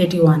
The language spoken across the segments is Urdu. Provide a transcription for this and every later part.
81।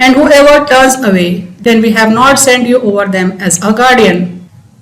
and whoever turns away then we have not sent you over them as a guardian।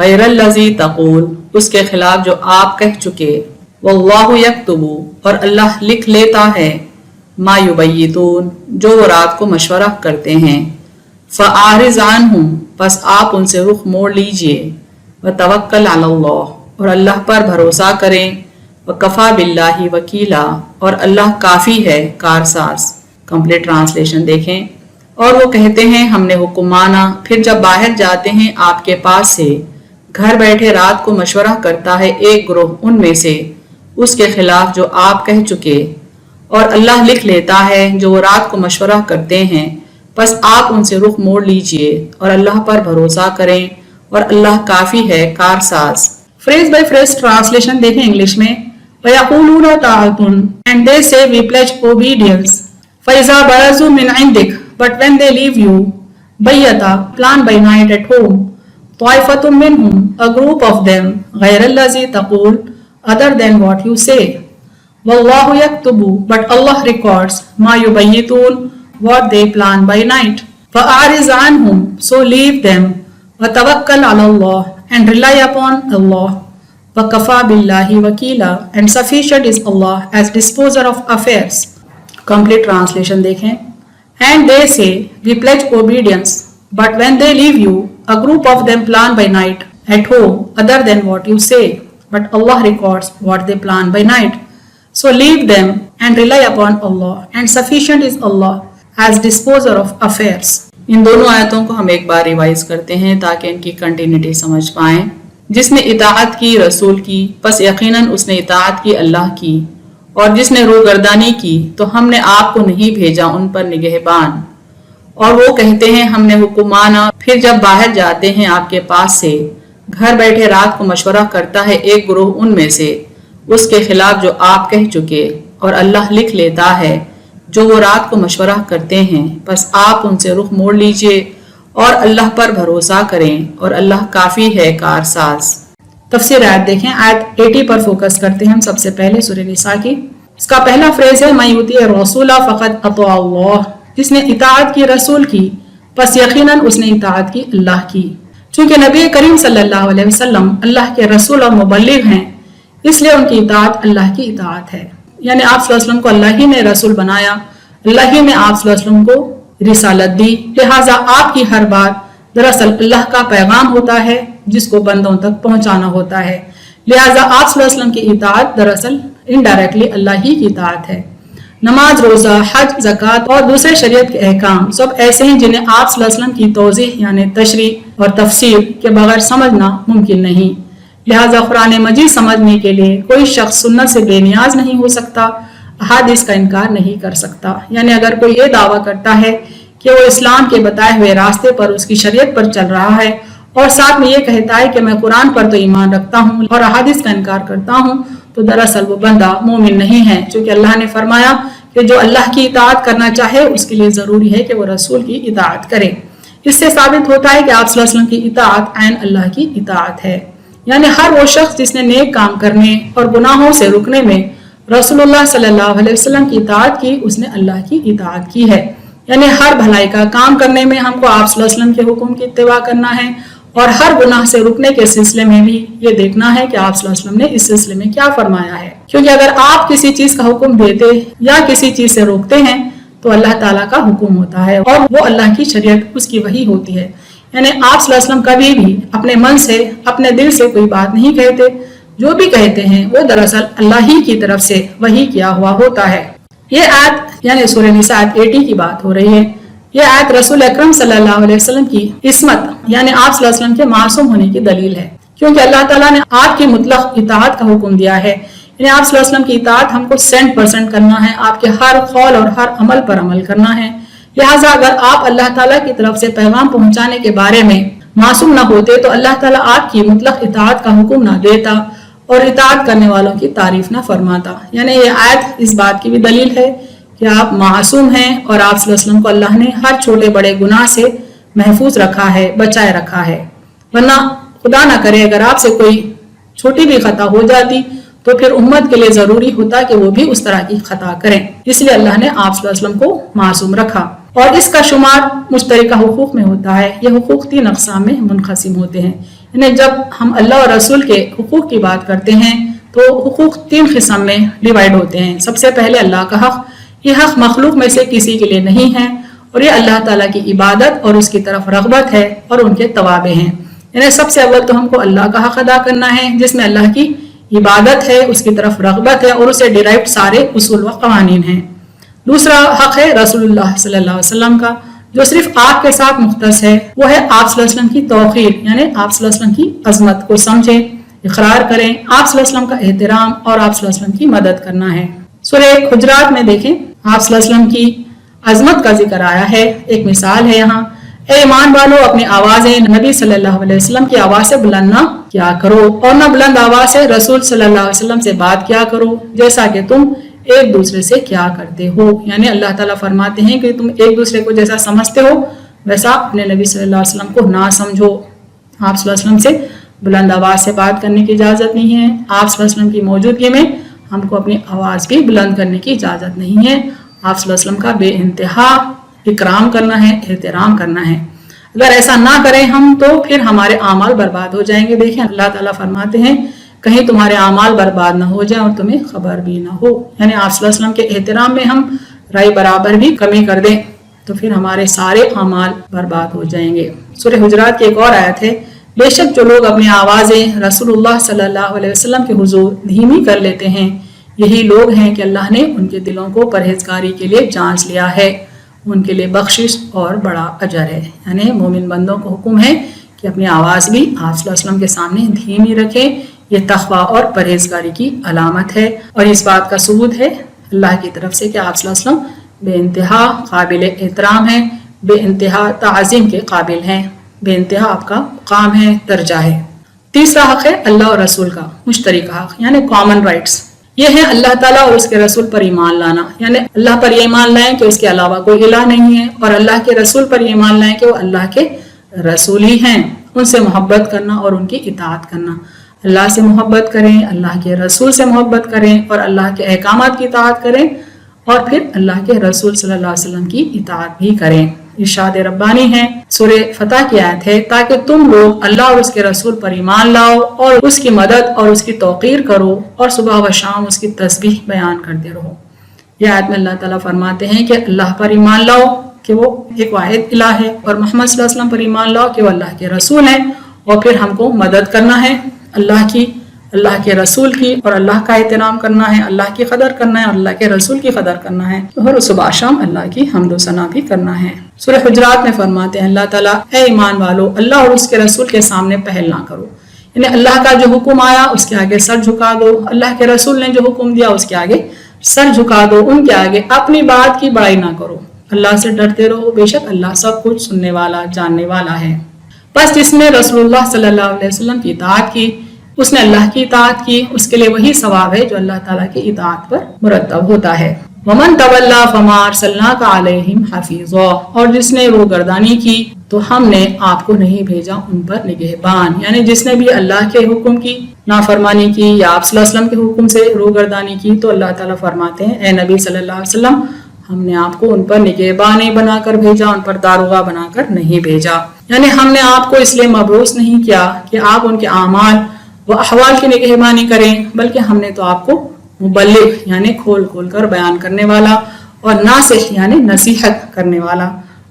غیر الذی تقول اس کے خلاف جو آپ کہہ چکے، واللہ یکتب اور اللہ لکھ لیتا ہے، ما یبیتون جو وہ رات کو مشورہ کرتے ہیں، فاعرض عنہم پس آپ ان سے رخ موڑ لیجئے، وتوکل علی اللہ اور اللہ پر بھروسہ کریں، وکفا باللہ وکیلا اور اللہ کافی ہے کارساز۔ کمپلیٹ ٹرانسلیشن دیکھیں۔ اور وہ کہتے ہیں ہم نے حکم مانا، پھر جب باہر جاتے ہیں آپ کے پاس سے، گھر بیٹھے رات کو مشورہ کرتا ہے ایک گروہ ان میں سے اس کے خلاف جو آپ کہہ چکے، اور اللہ لکھ لیتا ہے جو وہ رات کو مشورہ کرتے ہیں، بس آپ ان سے رخ موڑ لیجئے اور اللہ پر بھروسہ کریں اور اللہ کافی ہے کارساز۔ فریز بائی فریز ٹرانسلیشن دیکھیں انگلش میں۔ وَيَقُولُونَ طَاعَةٌ and they say we pledge obedience فَإِذَا بَرَزُوا مِنْ عِنْدِكَ but when they leave you بَيَّتَ plan by night at home طَائِفَةٌ مِّنْهُمْ a group of them غَيْرَ الَّذِي تَقُولُ other than what you say وَاللَّهُ يَكْتُبُ but Allah records مَا يُبَيِّتُونَ what they plan by night فَأَعْرِضْ عَنْهُمْ so leave them وَتَوَكَّلْ عَلَى اللَّهِ and rely upon Allah وَكَفَى بِاللَّهِ وَكِيلًا and sufficient is Allah as disposer of affairs۔ Complete translation دیکھیں۔ And they say we pledge obedience but when they leave you a group of them plan by night at home other than what you say but Allah records what they plan by night so leave them and rely upon Allah and sufficient is Allah as disposer of affairs۔ ان دونوں آیتوں کو ہم ایک بار ریوائز کرتے ہیں تاکہ ان کی کنٹینیوٹی سمجھ پائیں۔ جس نے اطاعت کی رسول کی پس یقیناً اس نے اطاعت کی اللہ کی، اور جس نے روگردانی کی تو ہم نے آپ کو نہیں بھیجا ان پر نگہبان۔ اور وہ کہتے ہیں ہم نے حکم مانا، پھر جب باہر جاتے ہیں آپ کے پاس سے، گھر بیٹھے رات کو مشورہ کرتا ہے ایک گروہ ان میں سے اس کے خلاف جو آپ کہہ چکے، اور اللہ لکھ لیتا ہے جو وہ رات کو مشورہ کرتے ہیں، بس آپ ان سے رخ موڑ لیجئے اور اللہ پر بھروسہ کریں اور اللہ کافی ہے کارساز۔ تفسیر آیت دیکھیں۔ آیت 80 پر فوکس کرتے ہیں ہم سب سے پہلے سورہ نساء کی۔ اس کا پہلا فریز ہے مَن یُطِیعِ الرَّسُولَ فَقَدْ أَطَاعَ اللَّهَ جس نے اطاعت کی رسول کی پس یقیناً اس نے اطاعت کی اللہ کی۔ چونکہ نبی کریم صلی اللہ علیہ وسلم اللہ کے رسول اور مبلغ ہیں، اس لیے ان کی اطاعت اللہ کی اطاعت ہے، یعنی آپ صلی اللہ علیہ وسلم کو اللہ ہی نے رسول بنایا، اللہ ہی نے آپ صلی اللہ علیہ وسلم کو رسالت دی، لہٰذا آپ کی ہر بات دراصل اللہ کا پیغام ہوتا ہے جس کو بندوں تک پہنچانا ہوتا ہے، لہٰذا آپ صلی اللہ علیہ وسلم کی اطاعت دراصل انڈائریکٹلی اللہ ہی کی اطاعت ہے۔ نماز، روزہ، حج، زکوٰۃ اور دوسرے شریعت کے احکام سب ایسے ہیں جنہیں آپ صلی اللہ علیہ وسلم کی توضیح یعنی تشریح اور تفسیر کے بغیر سمجھنا ممکن نہیں، لہٰذا قرآن مجید سمجھنے کے لیے کوئی شخص سنت سے بے نیاز نہیں ہو سکتا، احادیث کا انکار نہیں کر سکتا۔ یعنی اگر کوئی یہ دعویٰ کرتا ہے کہ وہ اسلام کے بتائے ہوئے راستے پر اس کی شریعت پر چل رہا ہے اور ساتھ میں یہ کہتا ہے کہ میں قرآن پر تو ایمان رکھتا ہوں اور احادیث کا انکار کرتا ہوں، تو دراصل وہ بندہ مومن نہیں ہے، چونکہ اللہ نے فرمایا کہ جو اللہ کی اطاعت کرنا چاہے اس کے لیے ضروری ہے کہ وہ رسول کی اطاعت کرے۔ اس سے ثابت ہوتا ہے کہ آپ صلی اللہ علیہ وسلم کی اطاعت عین اللہ کی اطاعت ہے، یعنی ہر وہ شخص جس نے نیک کام کرنے اور گناہوں سے رکنے میں رسول اللہ صلی اللہ علیہ وسلم کی اطاعت کی، اس نے اللہ کی اطاعت کی ہے۔ یعنی ہر بھلائی کا کام کرنے میں ہم کو آپ صلی اللہ علیہ وسلم کے حکم کی اتباع کرنا ہے، اور ہر گناہ سے رکنے کے سلسلے میں بھی یہ دیکھنا ہے کہ آپ صلی اللہ علیہ وسلم نے اس سلسلے میں کیا فرمایا ہے، کیونکہ اگر آپ کسی چیز کا حکم دیتے یا کسی چیز سے روکتے ہیں تو اللہ تعالیٰ کا حکم ہوتا ہے اور وہ اللہ کی شریعت، اس کی وحی ہوتی ہے۔ یعنی آپ صلی اللہ علیہ وسلم کبھی بھی اپنے من سے، اپنے دل سے کوئی بات نہیں کہتے، جو بھی کہتے ہیں وہ دراصل اللہ ہی کی طرف سے وحی کیا ہوا ہوتا ہے۔ یہ آیت یعنی سورہ نساء آیت 80 کی بات ہو رہی ہے۔ یہ آیت رسول اکرم صلی اللہ علیہ وسلم کی عصمت یعنی آپ صلی اللہ علیہ وسلم کے معصوم ہونے کی دلیل ہے، کیونکہ اللہ تعالیٰ نے آپ کی مطلق اطاعت کا حکم دیا ہے، یعنی آپ صلی اللہ علیہ وسلم کی اطاعت ہم کو 100% کرنا ہے، آپ کے ہر قول اور ہر عمل پر عمل کرنا ہے۔ لہٰذا اگر آپ اللہ تعالیٰ کی طرف سے پیغام پہنچانے کے بارے میں معصوم نہ ہوتے تو اللہ تعالیٰ آپ کی مطلق اطاعت کا حکم نہ دیتا اور اطاعت کرنے والوں کی تعریف نہ فرماتا۔ یعنی یہ آیت اس بات کی بھی دلیل ہے کہ آپ معصوم ہیں اور آپ صلی اللہ علیہ وسلم کو اللہ نے ہر چھوٹے بڑے گناہ سے محفوظ رکھا ہے، بچائے رکھا ہے، ورنہ خدا نہ کرے اگر آپ سے کوئی چھوٹی بھی خطا ہو جاتی تو پھر امت کے لیے ضروری ہوتا کہ وہ بھی اس طرح کی خطا کریں، اس لیے اللہ نے آپ صلی اللہ علیہ وسلم کو معصوم رکھا۔ اور اس کا شمار مشترکہ حقوق میں ہوتا ہے۔ یہ حقوق 3 اقسام میں منقسم ہوتے ہیں، یعنی جب ہم اللہ اور رسول کے حقوق کی بات کرتے ہیں تو حقوق 3 قسم میں ڈیوائیڈ ہوتے ہیں۔ سب سے پہلے اللہ کا حق، یہ حق مخلوق میں سے کسی کے لیے نہیں ہے اور یہ اللہ تعالیٰ کی عبادت اور اس کی طرف رغبت ہے اور ان کے توابع ہیں، یعنی سب سے اول تو ہم کو اللہ کا حق ادا کرنا ہے جس میں اللہ کی عبادت ہے، اس کی طرف رغبت ہے اور اسے ڈیرائیوڈ سارے اصول و قوانین ہیں۔ دوسرا حق ہے رسول اللہ صلی اللہ علیہ وسلم کا، جو صرف آپ کے ساتھ مختص ہے، وہ ہے آپ صلی اللہ علیہ وسلم کی توقیر، یعنی آپ صلی اللہ علیہ وسلم کی عظمت کو سمجھیں، اقرار کریں، آپ صلی اللہ علیہ وسلم کا احترام اور آپ صلی اللہ علیہ وسلم کی مدد کرنا ہے۔ سورہ حجرات میں دیکھیں آپ صلی اللہ علیہ وسلم کی عظمت کا ذکر آیا ہے، ایک مثال ہے یہاں، اے ایمان والو اپنی آوازیں نبی صلی اللہ علیہ وسلم کی آواز سے بلند نہ کیا کرو اور نہ بلند آواز سے رسول صلی اللہ علیہ وسلم سے بات کیا کرو جیسا کہ تم ایک دوسرے سے کیا کرتے ہو، یعنی اللہ تعالیٰ فرماتے ہیں کہ تم ایک دوسرے کو جیسا سمجھتے ہو ویسا اپنے نبی صلی اللہ علیہ وسلم کو نہ سمجھو۔ آپ صلی اللہ علیہ وسلم سے بلند آواز سے بات کرنے کی اجازت نہیں ہے، آپ صلی اللہ علیہ وسلم کی موجودگی میں ہم کو اپنی آواز بھی بلند کرنے کی اجازت نہیں ہے، آپ صلی اللہ علیہ وسلم کا بے انتہا اکرام کرنا ہے، احترام کرنا ہے۔ اگر ایسا نہ کریں ہم تو پھر ہمارے اعمال برباد ہو جائیں گے۔ دیکھیں اللہ تعالیٰ فرماتے ہیں کہیں تمہارے اعمال برباد نہ ہو جائیں اور تمہیں خبر بھی نہ ہو، یعنی آپ صلی اللہ علیہ وسلم کے احترام میں ہم رائے برابر بھی کمی کر دیں تو پھر ہمارے سارے اعمال برباد ہو جائیں گے۔ سورہ حجرات کی ایک اور آیت ہے، بے شک جو لوگ اپنی آوازیں رسول اللہ صلی اللہ علیہ وسلم کے حضور دھیمی کر لیتے ہیں یہی لوگ ہیں کہ اللہ نے ان کے دلوں کو پرہیزگاری کے لیے جانچ لیا ہے، ان کے لیے بخشش اور بڑا اجر ہے، یعنی مومن بندوں کو حکم ہے کہ اپنی آواز بھی آپ صلی اللہ علیہ وسلم کے سامنے دھیمی رکھیں، یہ تقویٰ اور پرہیزگاری کی علامت ہے اور اس بات کا ثبوت ہے اللہ کی طرف سے کہ آپ صلی اللہ علیہ وسلم بے انتہا قابل احترام ہیں، بے انتہا تعظیم کے قابل ہیں، بے انتہا آپ کا مقام ہے، درجہ ہے۔ تیسرا حق ہے اللہ اور رسول کا مشترکہ حق، یعنی کامن رائٹس، یہ ہے اللہ تعالیٰ اور اس کے رسول پر ایمان لانا، یعنی اللہ پر یہ ایمان لائیں کہ اس کے علاوہ کوئی الہ نہیں ہے اور اللہ کے رسول پر یہ ایمان لائیں کہ وہ اللہ کے رسول ہی ہیں، ان سے محبت کرنا اور ان کی اطاعت کرنا، اللہ سے محبت کریں، اللہ کے رسول سے محبت کریں اور اللہ کے احکامات کی اطاعت کریں اور پھر اللہ کے رسول صلی اللہ علیہ وسلم کی اطاعت بھی کریں۔ ارشاد ربانی ہے، سورہ فتح کی آیت ہے، تاکہ تم لوگ اللہ اور اس کے رسول پر ایمان لاؤ اور اس کی مدد اور اس کی توقیر کرو اور صبح و شام اس کی تسبیح بیان کرتے رہو۔ یہ آیت میں اللہ تعالیٰ فرماتے ہیں کہ اللہ پر ایمان لاؤ کہ وہ ایک واحد الہ ہے اور محمد صلی اللہ علیہ وسلم پر ایمان لاؤ کہ وہ اللہ کے رسول ہیں اور پھر ہم کو مدد کرنا ہے اللہ کی، اللہ کے رسول کی، اور اللہ کا احترام کرنا ہے، اللہ کی قدر کرنا ہے اور اللہ کے رسول کی قدر کرنا ہے اور صبح شام اللہ کی حمد و ثنا بھی کرنا ہے۔ سورہ حجرات میں فرماتے ہیں اللہ تعالیٰ، اے ایمان والو اللہ اور اس کے رسول کے سامنے پہل نہ کرو، یعنی اللہ کا جو حکم آیا اس کے آگے سر جھکا دو، اللہ کے رسول نے جو حکم دیا اس کے آگے سر جھکا دو، ان کے آگے اپنی بات کی بڑائی نہ کرو، اللہ سے ڈرتے رہو، بے شک اللہ سب کچھ سننے والا جاننے والا ہے۔ بس جس نے رسول اللہ صلی اللہ علیہ وسلم کی اطاعت کی اس نے اللہ کی اطاعت کی، اس کے لیے وہی ثواب ہے جو اللہ تعالیٰ کی اطاعت پر مرتب ہوتا ہے۔ وَمَن تَوَلَّىٰ فَمَا أَرْسَلْنَاكَ عَلَيْهِمْ حَفِيظًا، اور جس نے روگردانی کی تو ہم نے آپ کو نہیں بھیجا ان پر نگہبان، یعنی جس نے بھی اللہ کے حکم کی نافرمانی کی یا آپ صلی اللہ علیہ وسلم کے حکم سے روگردانی کی تو اللہ تعالیٰ فرماتے ہیں اے نبی صلی اللہ علیہ وسلم ہم نے آپ کو ان پر نگہبان نہیں بنا کر بھیجا، ان پر داروغہ بنا کر نہیں بھیجا، یعنی ہم نے آپ کو اس لیے مبعوث نہیں کیا کہ آپ ان کے اعمال و احوال کی نگہبانی کریں، بلکہ ہم نے تو آپ کو مبلغ یعنی کھول کھول کر بیان کرنے والا اور ناصح یعنی نصیحت کرنے والا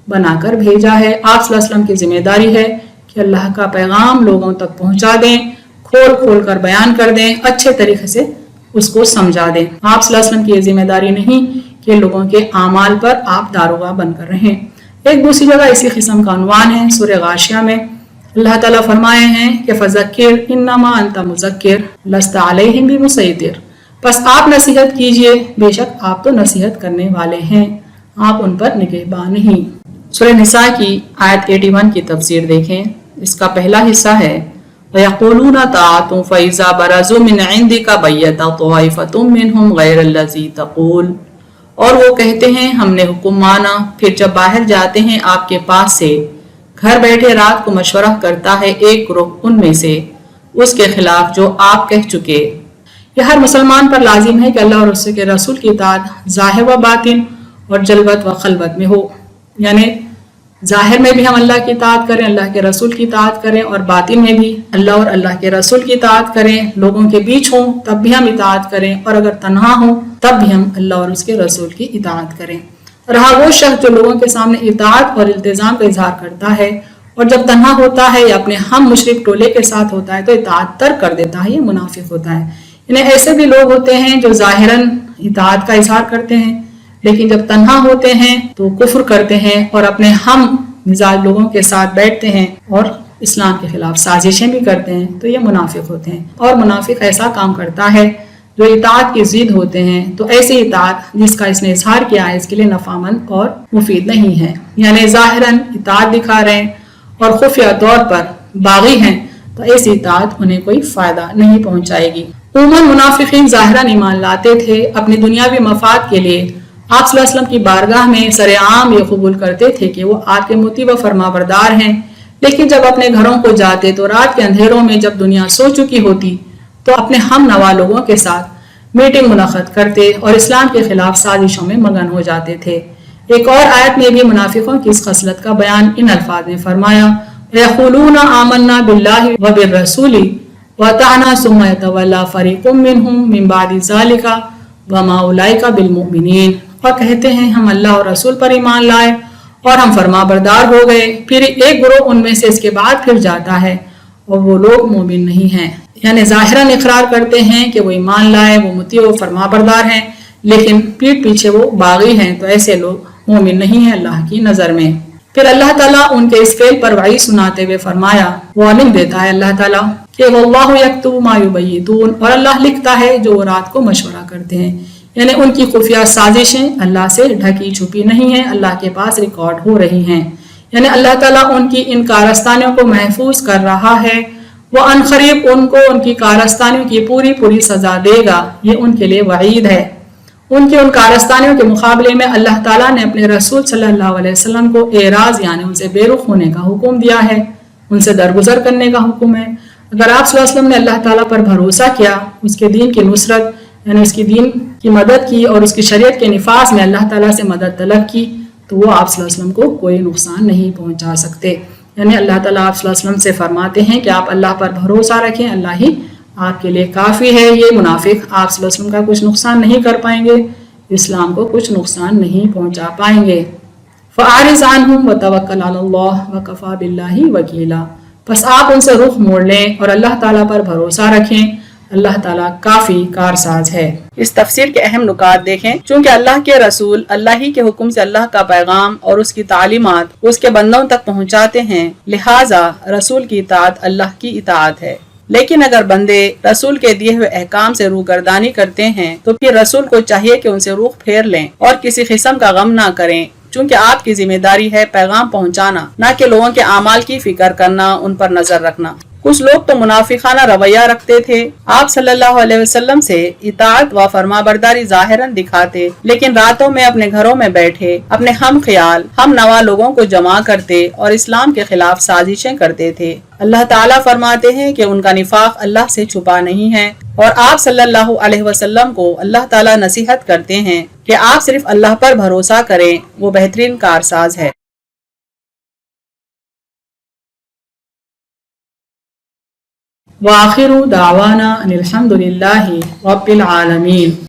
بنا کر بھیجا ہے۔ آپ صلی اللہ علیہ وسلم کی ذمہ داری ہے کہ اللہ کا پیغام لوگوں تک پہنچا دیں، کھول کھول کر بیان کر دیں، اچھے طریقے سے اس کو سمجھا دیں۔ آپ صلی اللہ علیہ وسلم کی یہ ذمہ داری نہیں کہ لوگوں کے اعمال پر آپ داروغہ بن کر رہیں۔ ایک دوسری جگہ اسی قسم کا عنوان ہے سورہ غاشیہ میں اللہ تعالیٰ فرمائے ہیں کہ فذکر انما انت مذکر لست علیہم بمسیطر، پس آپ نصیحت کیجئے، بے شک آپ تو نصیحت کرنے والے ہیں، آپ ان پر نگہبان نہیں۔ سورہ نساء کی آیت 81 کی تفسیر دیکھیں، اس کا پہلا حصہ ہے وَيَقُولُونَ طَاعَةٌ فَإِذَا بَرَزُوا مِنْ عِنْدِكَ بَيَّتَ طَائِفَةٌ مِّنْهُمْ غَيْرَ الَّذِي تَقُولُ، اور وہ کہتے ہیں ہم نے حکم مانا، پھر جب باہر جاتے ہیں آپ کے پاس سے گھر بیٹھے رات کو مشورہ کرتا ہے ایک گروہ ان میں سے اس کے خلاف جو آپ کہہ چکے۔ یہ ہر مسلمان پر لازم ہے کہ اللہ اور اس کے رسول کی اطاعت ظاہر و باطن اور جلوت و خلوت میں ہو، یعنی ظاہر میں بھی ہم اللہ کی اطاعت کریں، اللہ کے رسول کی اطاعت کریں، اور باطن میں بھی اللہ اور اللہ کے رسول کی اطاعت کریں، لوگوں کے بیچ ہوں تب بھی ہم اطاعت کریں، اور اگر تنہا ہوں تب بھی ہم اللہ اور اس کے رسول کی اطاعت کریں۔ رہا وہ شخص جو لوگوں کے سامنے اطاعت اور التزام کا اظہار کرتا ہے اور جب تنہا ہوتا ہے یا اپنے ہم مشرک ٹولے کے ساتھ ہوتا ہے تو اطاعت ترک کر دیتا ہے، یہ منافق ہوتا ہے۔ انہیں ایسے بھی لوگ ہوتے ہیں جو ظاہراً اطاعت کا اظہار کرتے ہیں لیکن جب تنہا ہوتے ہیں تو کفر کرتے ہیں اور اپنے ہم مزاج لوگوں کے ساتھ بیٹھتے ہیں اور اسلام کے خلاف سازشیں بھی کرتے ہیں، تو یہ منافق ہوتے ہیں۔ اور منافق ایسا کام کرتا ہے جو اطاعت کی ضد ہوتے ہیں، تو ایسی اطاعت جس کا اس نے اظہار کیا ہے اس کے لیے نفع مند اور مفید نہیں ہے، یعنی ظاہراً اطاعت دکھا رہے ہیں اور خفیہ طور پر باغی ہیں تو ایسی اطاعت انہیں کوئی فائدہ نہیں پہنچائے گی۔ عموماً منافقین ظاہراً ایمان لاتے تھے، اپنی دنیاوی مفاد کے لیے آپ صلی اللہ علیہ وسلم کی بارگاہ میں سر عام یہ قبول کرتے تھے کہ وہ آپ کے مطیع و فرما بردار ہیں، لیکن جب اپنے گھروں کو جاتے تو رات کے اندھیروں میں جب دنیا سو چکی ہوتی تو اپنے ہم نوا لوگوں کے ساتھ میٹنگ منعقد کرتے اور اسلام کے خلاف سازشوں میں مگن ہو جاتے تھے۔ ایک اور آیت میں بھی منافقوں کی اس خصلت کا بیان ان الفاظ میں فرمایا، یقولون آمنا باللہ وبالرسول واطعنا ثم یتولی فریق منہم من بعد ذلک وما اولئک بالمؤمنین، اور کہتے ہیں ہم اللہ اور رسول پر ایمان لائے اور ہم فرما بردار ہو گئے، پھر ایک گروہ ان میں سے اس کے بعد پھر جاتا ہے اور وہ لوگ مومن نہیں ہیں۔ یعنی ظاہراً اقرار کرتے ہیں کہ وہ ایمان لائے، وہ مطیع و فرما بردار ہیں، لیکن پیٹھ پیچھے وہ باغی ہیں، تو ایسے لوگ مومن نہیں ہیں اللہ کی نظر میں۔ پھر اللہ تعالیٰ ان کے اس فعل پر وعید سناتے ہوئے فرمایا، وارننگ دیتا ہے اللہ تعالیٰ کہ واللہ یکتب ما یبیتون، اور اللہ لکھتا ہے جو وہ رات کو مشورہ کرتے ہیں، یعنی ان کی خفیہ سازشیں اللہ سے ڈھکی چھپی نہیں ہیں، اللہ کے پاس ریکارڈ ہو رہی ہیں، یعنی اللہ تعالیٰ ان کی ان کارستانیوں کو محفوظ کر رہا ہے، وہ عنقریب ان کو ان کی کارستانیوں کی پوری پوری سزا دے گا، یہ ان کے لیے وعید ہے۔ ان کی ان کارستانیوں کے مقابلے میں اللہ تعالیٰ نے اپنے رسول صلی اللہ علیہ وسلم کو اعراض یعنی ان سے بے رخ ہونے کا حکم دیا ہے، ان سے درگزر کرنے کا حکم ہے۔ اگر آپ صلی اللہ علیہ وسلم نے اللہ تعالیٰ پر بھروسہ کیا، اس کے دین کی نصرت یعنی اس کی دین کی مدد کی اور اس کی شریعت کے نفاذ میں اللہ تعالیٰ سے مدد طلب کی، تو وہ آپ صلی اللہ علیہ وسلم کو کوئی نقصان نہیں پہنچا سکتے۔ یعنی اللہ تعالیٰ آپ صلی اللہ علیہ وسلم سے فرماتے ہیں کہ آپ اللہ پر بھروسہ رکھیں، اللہ ہی آپ کے لیے کافی ہے۔ یہ منافق آپ صلی اللہ علیہ وسلم کا کچھ نقصان نہیں کر پائیں گے، اسلام کو کچھ نقصان نہیں پہنچا پائیں گے۔ فَأَعْرِضْ عَنْهُمْ وَتَوَكَّلْ عَلَى اللَّهِ وَكَفَى بِاللَّهِ وَكِيلًا، بس آپ ان سے رخ موڑ لیں اور اللہ تعالیٰ پر بھروسہ رکھیں، اللہ تعالیٰ کافی کارساز ہے۔ اس تفسیر کے اہم نکات دیکھیں۔ چونکہ اللہ کے رسول اللہ ہی کے حکم سے اللہ کا پیغام اور اس کی تعلیمات اس کے بندوں تک پہنچاتے ہیں، لہٰذا رسول کی اطاعت اللہ کی اطاعت ہے۔ لیکن اگر بندے رسول کے دیے ہوئے احکام سے روگردانی کرتے ہیں تو پھر رسول کو چاہیے کہ ان سے رخ پھیر لیں اور کسی قسم کا غم نہ کریں، چونکہ آپ کی ذمہ داری ہے پیغام پہنچانا، نہ کہ لوگوں کے اعمال کی فکر کرنا، ان پر نظر رکھنا۔ کچھ لوگ تو منافقانہ رویہ رکھتے تھے، آپ صلی اللہ علیہ وسلم سے اطاعت و فرما برداری ظاہراً دکھاتے، لیکن راتوں میں اپنے گھروں میں بیٹھے اپنے ہم خیال ہم نوا لوگوں کو جمع کرتے اور اسلام کے خلاف سازشیں کرتے تھے۔ اللہ تعالیٰ فرماتے ہیں کہ ان کا نفاق اللہ سے چھپا نہیں ہے، اور آپ صلی اللہ علیہ وسلم کو اللہ تعالیٰ نصیحت کرتے ہیں کہ آپ صرف اللہ پر بھروسہ کریں، وہ بہترین کارساز ہے۔ وآخر دعوانا ان الحمد للہ رب العالمین۔